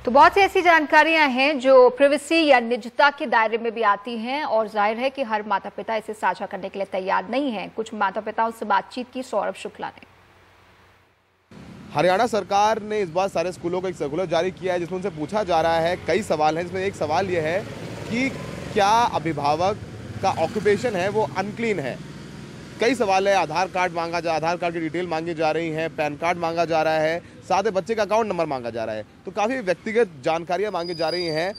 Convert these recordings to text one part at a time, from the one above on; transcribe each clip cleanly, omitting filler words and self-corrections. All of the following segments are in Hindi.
तो बहुत सी ऐसी जानकारियां हैं जो प्राइवेसी या निजता के दायरे में भी आती हैं और जाहिर है कि हर माता पिता इसे साझा करने के लिए तैयार नहीं है। कुछ माता पिताओं से बातचीत की सौरभ शुक्ला ने। हरियाणा सरकार ने इस बार सारे स्कूलों को एक सर्कुलर जारी किया है जिसमें उनसे पूछा जा रहा है, कई सवाल हैं, जिसमें एक सवाल ये है कि क्या अभिभावक का ऑक्यूपेशन है वो अनक्लीन है। कई सवाल है, आधार कार्ड की डिटेल मांगी जा रही है, पैन कार्ड मांगा जा रहा है, साथ ही बच्चे का अकाउंट नंबर मांगा जा रहा है। तो काफ़ी व्यक्तिगत जानकारियां मांगी जा रही हैं।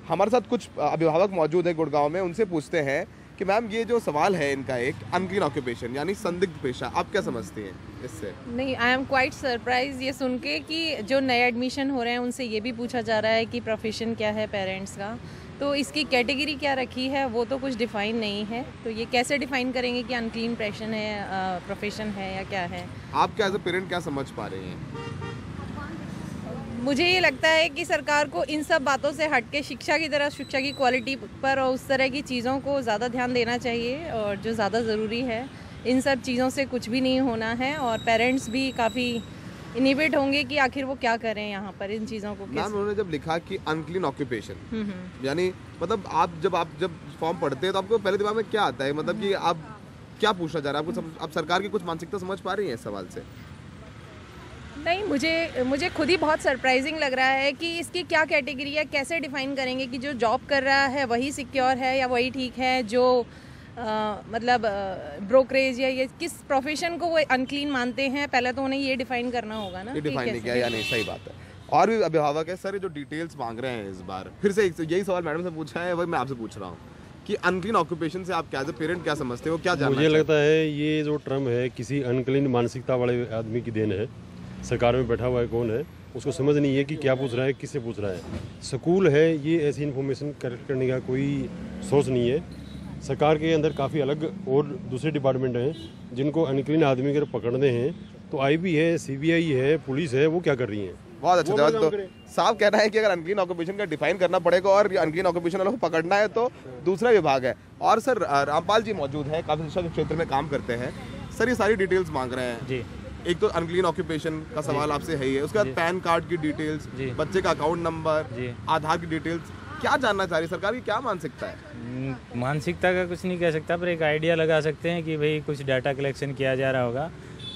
हमारे साथ कुछ अभिभावक मौजूद हैं गुड़गांव में, उनसे पूछते हैं कि मैम ये जो सवाल है इनका, एक अनक्लीन ऑक्यूपेशन यानी संदिग्ध पेशा, आप क्या समझती हैं इससे? नहीं, आई एम क्वाइट सरप्राइज ये सुन के कि जो नए एडमिशन हो रहे हैं उनसे ये भी पूछा जा रहा है कि प्रोफेशन क्या है पेरेंट्स का, तो इसकी कैटेगरी क्या रखी है वो तो कुछ डिफाइन नहीं है। तो ये कैसे डिफाइन करेंगे कि अनक्लीन प्रोफेशन है या क्या है? आप क्या एज ए पेरेंट क्या समझ पा रहे हैं? मुझे ये लगता है कि सरकार को इन सब बातों से हट के शिक्षा की तरह, शिक्षा की क्वालिटी पर और उस तरह की चीज़ों को ज़्यादा ध्यान देना चाहिए, और जो ज़्यादा ज़रूरी है इन सब चीज़ों से कुछ भी नहीं होना है। और पेरेंट्स भी काफ़ी इनिवेट होंगे कि आखिर वो क्या करें यहाँ पर इन चीज़ों को। मैम उन्होंने जब लिखा कि अनक्लीन ऑक्यूपेशन, यानी मतलब आप जब फॉर्म पढ़ते हैं तो आपको पहले दिमाग में क्या आता है, मतलब कि आप क्या पूछना चाह रहे हैं? आपको आप सरकार की कुछ मानसिकता समझ पा रही हैं इस सवाल से? नहीं, मुझे खुद ही बहुत सरप्राइजिंग लग रहा है कि इसकी क्या कैटेगरी है, कैसे डिफाइन करेंगे कि जो जॉब कर रहा है वही सिक्योर है या वही ठीक है, जो मतलब ब्रोकरेज या ये किस प्रोफेशन को वो अनक्लीन मानते हैं, पहले तो उन्हें ये डिफाइन करना होगा ना। ये डिफाइन नहीं किया या नहीं, सही बात है। और भी अभिभावक है सर, ये जो डिटेल्स मांग रहे हैं इस बार फिर से यही सवाल मैडम से पूछा है, वही मैं आपसे पूछ रहा हूँ कि अनक्लीन ऑक्यूपेशन से आप क्या एज ए पेरेंट क्या समझते हो, क्या जानना? मुझे लगता है ये जो टर्म है किसी अनक्लीन मानसिकता वाले आदमी की देन है। सरकार में बैठा हुआ है कौन है, उसको समझ नहीं है कि क्या पूछ रहा है, किससे पूछ रहा है। स्कूल है, ये ऐसी इन्फॉर्मेशन कलेक्ट करने का कोई सोच नहीं है। सरकार के अंदर काफ़ी अलग और दूसरे डिपार्टमेंट हैं जिनको अनक्लीन आदमी अगर पकड़ने हैं तो IB है, CBI है, पुलिस है, वो क्या कर रही है? बहुत अच्छा जवाब। तो साफ कहना है कि अगर अनक्लीन ऑक्यूपेशन का डिफाइन करना पड़ेगा और अनक्लीन ऑक्यूपेशन वालों को पकड़ना है तो दूसरा विभाग है। और सर रामपाल जी मौजूद हैं, काफ़ी शिक्षा के क्षेत्र में काम करते हैं। सर ये सारी डिटेल्स मांग रहे हैं जी। एक तो अनक्लीन ऑक्यूपेशन का सवाल आपसे है ही है, उसके बाद पैन कार्ड की डिटेल्स, बच्चे का अकाउंट नंबर, आधार की डिटेल्स, क्या जानना चाह रही सरकार की, क्या मानसिकता है? मानसिकता का कुछ नहीं कह सकता, पर एक आइडिया लगा सकते हैं कि भाई कुछ डाटा कलेक्शन किया जा रहा होगा,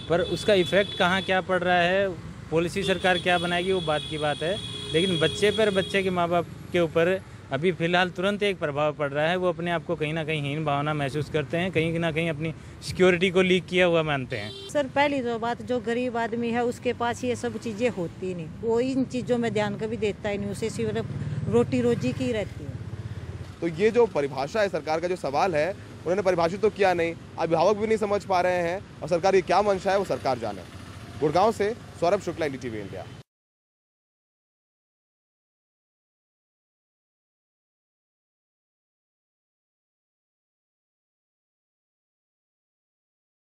पर उसका इफेक्ट कहाँ क्या पड़ रहा है, पॉलिसी सरकार क्या बनाएगी वो बात की बात है। लेकिन बच्चे पर, बच्चे के माँ बाप के ऊपर अभी फ़िलहाल तुरंत एक प्रभाव पड़ रहा है। वो अपने आप को कहीं ना कहीं हीन भावना महसूस करते हैं, कहीं ना कहीं अपनी सिक्योरिटी को लीक किया हुआ मानते हैं। सर पहली जो बात, जो गरीब आदमी है उसके पास ये सब चीज़ें होती नहीं, वो इन चीज़ों में ध्यान कभी देता ही नहीं, उसे सिर्फ रोटी रोजी की रहती है। तो ये जो परिभाषा है सरकार का, जो सवाल है उन्होंने परिभाषित तो किया नहीं, अभिभावक भी नहीं समझ पा रहे हैं, और सरकार की क्या मंशा है वो सरकार जाने। गुड़गांव से सौरभ शुक्ला, NDTV इंडिया।